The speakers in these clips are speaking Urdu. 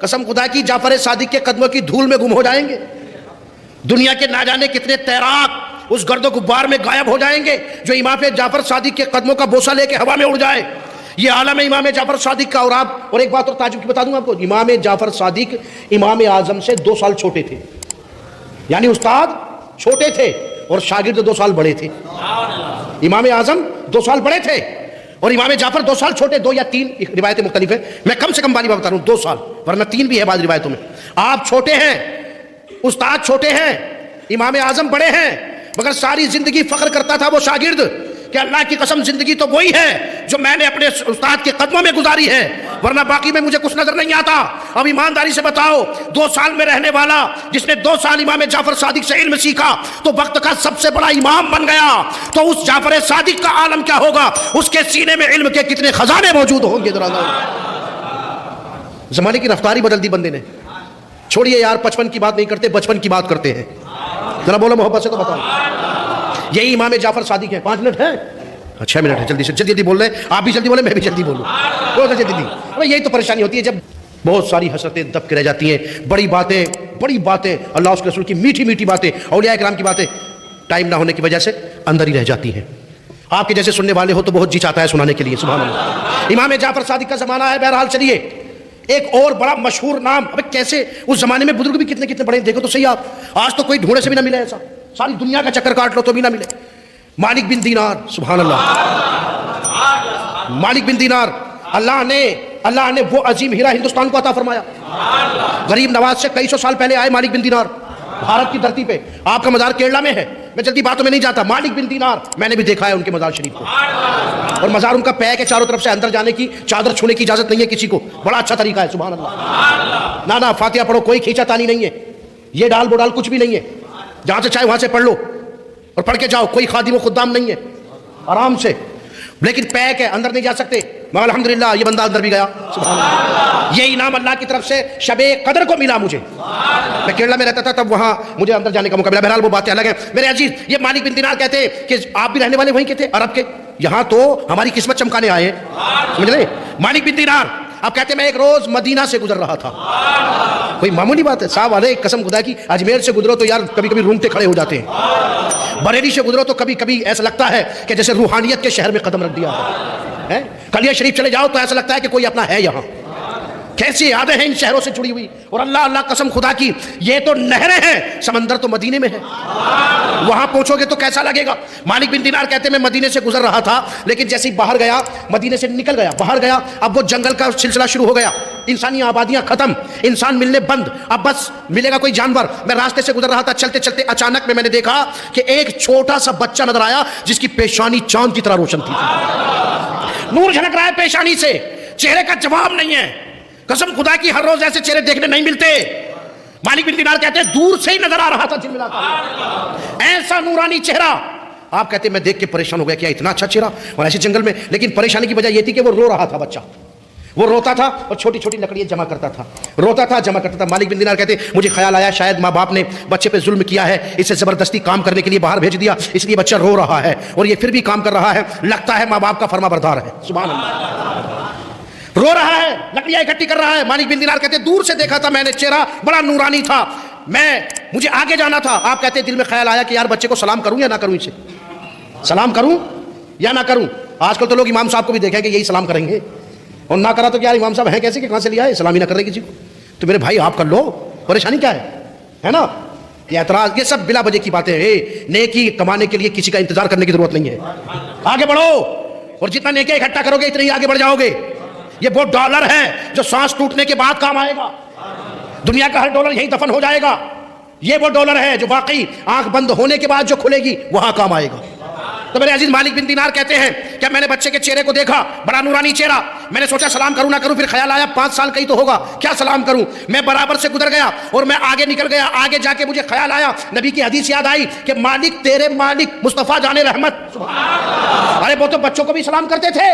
قسم خدا کی جعفر صادق کے قدموں کی دھول میں گم ہو جائیں گے. دنیا کے نہ جانے کتنے تیراک اس گرد و غبار میں غائب ہو جائیں گے جو امام جعفر صادق کے قدموں کا بوسہ لے کے ہوا میں اڑ جائے. یہ عالم ہے امام جعفر صادق کا. اور ایک بات اور تعجب کی بتا دوں آپ کو, امام جعفر صادق امام اعظم سے 2 سال چھوٹے تھے. یعنی استاد چھوٹے تھے اور شاگرد 2 سال بڑے تھے. امام اعظم 2 سال بڑے تھے اور امام جعفر 2 سال چھوٹے, 2 یا 3 روایتیں مختلف ہیں, میں کم سے کم باری بات بتا رہا ہوں 2 سال, ورنہ 3 بھی ہے بعض روایتوں میں. آپ چھوٹے ہیں, استاد چھوٹے ہیں, امام اعظم بڑے ہیں, مگر ساری زندگی فخر کرتا تھا وہ شاگرد کہ اللہ کی قسم زندگی تو وہی ہے جو میں نے اپنے استاد کے قدموں میں گزاری ہے, ورنہ باقی میں مجھے کچھ نظر نہیں آتا. اب ایمانداری سے بتاؤ, 2 سال میں رہنے والا جس نے 2 سال امام جعفر صادق سے علم سیکھا تو وقت کا سب سے بڑا امام بن گیا, تو اس جعفر صادق کا عالم کیا ہوگا, اس کے سینے میں علم کے کتنے خزانے موجود ہوں گے. زمانے کی رفتاری بدل دی بندے نے. چھوڑیے یار, 55 کی بات نہیں کرتے, بچپن کی بات کرتے ہیں. ذرا بولو محبت سے تو بتاؤ. یہی امام جعفر صادق ہیں. 5 منٹ ہے, 6 منٹ ہے, جلدی سے جلدی بول رہے ہیں. آپ بھی جلدی بولیں, میں بھی جلدی بولوں. بہت جلدی. یہی تو پریشانی ہوتی ہے جب بہت ساری حسرتیں دب کے رہ جاتی ہیں. بڑی باتیں اللہ اس کے رسول کی میٹھی باتیں, اولیاء کرام کی باتیں ٹائم نہ ہونے کی وجہ سے اندر ہی رہ جاتی ہیں. آپ کے جیسے سننے والے ہو تو بہت جی چاہتا ہے سنانے کے لیے. سبحان اللہ. امام جعفر صادق کا زمانہ ہے. بہرحال چلیے, ایک اور بڑا مشہور نام. اب کیسے اس زمانے میں بزرگ بھی کتنے بڑے, دیکھو تو صحیح آپ. آج تو کوئی ڈھونڈے سے بھی نہ ملے ایسا, ساری دنیا کا چکر کاٹ لو تو بھی نہ ملے. مالک بن دینار, سبحان اللہ. مالک بن دینار, اللہ نے وہ عظیم ہیرا ہندوستان کو عطا فرمایا. غریب نواز سے کئی سو سال پہلے آئے مالک بن دینار بھارت کی دھرتی پہ. آپ کا مزار کیرلا میں ہے, میں جلدی باتوں میں نہیں جاتا. مالک بن دینار میں نے بھی دیکھا ہے ان کے مزار شریف کو, اور مزار ان کا پیک ہے چاروں طرف سے, اندر جانے کی, چادر چھونے کی اجازت نہیں ہے کسی کو. بڑا اچھا طریقہ ہے. سبحان اللہ. نہ فاتحہ پڑھو, کوئی کھینچا تانی نہیں ہے, یہ ڈال بو ڈال کچھ بھی نہیں ہے. جہاں سے چاہے وہاں سے پڑھ لو اور پڑھ کے جاؤ, کوئی خادم و خدام نہیں ہے, آرام سے. لیکن پیک ہے, اندر نہیں جا سکتے. مگر الحمدللہ یہ بندہ اندر بھی گیا. سبحان اللہ. یہ انعام اللہ کی طرف سے شب قدر کو ملا مجھے. میں کیرلا میں رہتا تھا تب وہاں مجھے اندر جانے کا موقع ملا. بہرحال وہ باتیں الگ ہیں. میرے عزیز, یہ مالک بن دینار کہتے ہیں کہ آپ بھی رہنے والے وہیں کے تھے, عرب کے. یہاں تو ہماری قسمت چمکانے آئے ہیں, سمجھ لیں. مالک بن دینار اب کہتے ہیں میں ایک روز مدینہ سے گزر رہا تھا. کوئی معمولی بات ہے صاحب, ارے قسم خدا کی, اجمیر سے گزرو تو یار کبھی کبھی رونگٹے کھڑے ہو جاتے ہیں. بریلی سے گزرو تو کبھی کبھی ایسا لگتا ہے کہ جیسے روحانیت کے شہر میں قدم رکھ دیا ہے. کلیہ شریف چلے جاؤ تو ایسا لگتا ہے کہ کوئی اپنا ہے یہاں. کیسی یادیں ہیں ان شہروں سے جڑی ہوئی. اور اللہ قسم خدا کی, یہ تو نہریں ہیں, سمندر تو مدینے میں ہے. وہاں پہنچو گے تو کیسا لگے گا. مالک بن دینار کہتے ہیں میں مدینے سے گزر رہا تھا, لیکن جیسے ہی باہر گیا, مدینے سے نکل گیا, باہر گیا, اب وہ جنگل کا سلسلہ شروع ہو گیا. انسانی آبادیاں ختم, انسان ملنے بند, اب بس ملے گا کوئی جانور. میں راستے سے گزر رہا تھا, چلتے چلتے اچانک میں نے دیکھا کہ ایک چھوٹا سا بچہ نظر آیا جس کی پیشانی چاند کی طرح روشن تھی. نور جھلک رہا ہے پیشانی سے, چہرے کا جواب نہیں ہے. قسم خدا کی ہر روز ایسے چہرے دیکھنے نہیں ملتے. مالک بن دینار کہتے ہیں دور سے ہی نظر آ رہا تھا جھلملاتا ایسا نورانی چہرہ. آپ کہتے ہیں میں دیکھ کے پریشان ہو گیا, کیا اتنا اچھا چہرہ اور ایسے جنگل میں. لیکن پریشانی کی وجہ یہ تھی کہ وہ رو رہا تھا بچہ. وہ روتا تھا اور چھوٹی چھوٹی لکڑیاں جمع کرتا تھا, روتا تھا جمع کرتا تھا. مالک بن دینار کہتے ہیں مجھے خیال آیا شاید ماں باپ نے بچے پہ ظلم کیا ہے, اسے زبردستی کام کرنے کے لیے باہر بھیج دیا, اس لیے بچہ رو رہا ہے اور یہ پھر بھی کام کر رہا ہے. لگتا ہے ماں باپ کا فرما بردار ہے. سبحان اللہ. رو رہا ہے, لکڑیاں اکٹھی کر رہا ہے. مالک بن دینار کہتے ہیں دور سے دیکھا تھا میں نے, چہرہ بڑا نورانی تھا. مجھے آگے جانا تھا. آپ کہتے ہیں دل میں خیال آیا کہ یار بچے کو سلام کروں یا نہ کروں, اسے سلام کروں یا نہ کروں. آج کل تو لوگ امام صاحب کو بھی دیکھیں کہ یہی سلام کریں گے, اور نہ کرا تو کیا امام صاحب ہیں کیسے کہ کہاں سے لیا ہے, سلام ہی نہ کر رہے کسی کو. تو میرے بھائی آپ کر لو, پریشانی کیا ہے نا. یہ اعتراض, یہ سب بلا وجہ کی باتیں ہیں. نیکی کمانے کے لیے کسی کا انتظار کرنے کی ضرورت نہیں ہے. آگے بڑھو, اور جتنا نیکی اکٹھا کرو گے اتنے ہی آگے بڑھ جاؤ گے. یہ وہ ڈالر ہے جو سانس ٹوٹنے کے بعد کام آئے گا. دنیا کا ہر ڈالر یہیں دفن ہو جائے گا. یہ وہ ڈالر ہے جو واقعی آنکھ بند ہونے کے بعد جو کھلے گی وہاں کام آئے گا. تو میرے عزیز مالک بن دینار کہتے ہیں کہ میں نے بچے کے چہرے کو دیکھا, بڑا نورانی چہرہ. میں نے سوچا سلام کروں نہ کروں, پھر خیال آیا 5 سال کا ہی تو ہوگا, کیا سلام کروں. میں برابر سے گزر گیا اور میں آگے نکل گیا. آگے جا کے مجھے خیال آیا, نبی کی حدیث یاد آئی کہ مالک تیرے مالک مصطفیٰ جان رحمت. ارے وہ تو بچوں کو بھی سلام کرتے تھے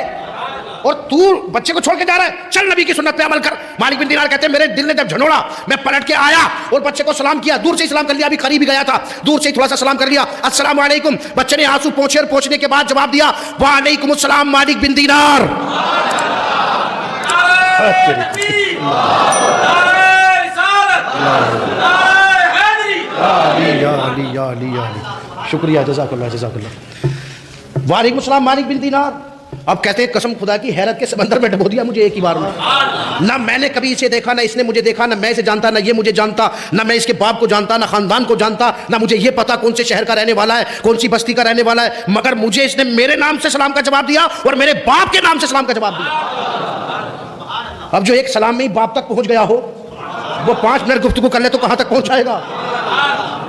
اور تو بچے کو چھوڑ کے جا رہا ہے, چل نبی کی سنت پہ عمل کر. مالک بن دینار کہتے ہیں میرے دل نے جب جھنوڑا, میں پلٹ کے آیا اور بچے کو سلام کیا. دور سے ہی سلام کر لیا, ابھی قریب ہی گیا تھا, دور سے ہی تھوڑا سا سلام کر لیا, السلام علیکم. بچے نے آنسو پوچھے اور پوچھنے کے بعد جواب دیا وعلیکم السلام مالک بن دینار. علی یا علی یا علی. شکریہ, جزاک اللہ جزاک اللہ. وعلیکم السلام مالک بن دینار. اب کہتے ہیں قسم خدا کی حیرت کے سمندر میں ڈبو دیا مجھے ایک ہی بار میں. نہ میں نے کبھی اسے دیکھا, نہ اس نے مجھے دیکھا, نہ میں اسے جانتا, نہ یہ مجھے جانتا, نہ میں اس کے باپ کو جانتا, نہ خاندان کو جانتا, نہ مجھے یہ پتا کون سے شہر کا رہنے والا ہے, کون سی بستی کا رہنے والا ہے, مگر مجھے اس نے میرے نام سے سلام کا جواب دیا اور میرے باپ کے نام سے سلام کا جواب دیا. اب جو ایک سلام میں ہی باپ تک پہنچ گیا ہو, وہ 5 منٹ گفتگو کر لے تو کہاں تک پہنچائے گا.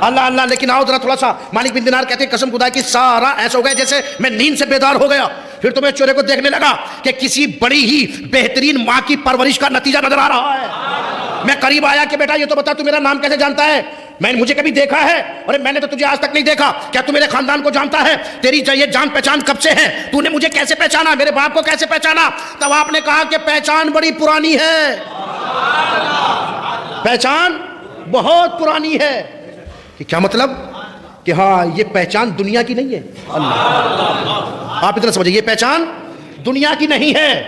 اللہ اللہ. لیکن آؤ ذرا تھوڑا سا, مالک بن دینار کہتے ہیں قسم خدا کی سارا ایسا ہو گیا جیسے میں نیند سے بیدار ہو گیا. پھر تو میں چورے کو دیکھنے لگا کہ کسی بڑی ہی بہترین ماں کی پرورش کا نتیجہ نظر آ رہا ہے. میں قریب آیا کہ بیٹا یہ تو بتا تو میرا نام کیسے جانتا ہے, میں نے مجھے کبھی دیکھا ہے, اور میں نے تو تجھے آج تک نہیں دیکھا, کیا تو میرے خاندان کو جانتا ہے, تیری یہ جان پہچان کب سے ہے, تو نے مجھے کیسے پہچانا, میرے باپ کو کیسے پہچانا. تب آپ نے کہا کہ پہچان بڑی پرانی ہے, پہچان بہت پرانی ہے. کہ کیا مطلب, کہ ہاں یہ پہچان دنیا کی نہیں ہے. اللہ, آپ اتنا سمجھے, یہ پہچان دنیا کی نہیں ہے,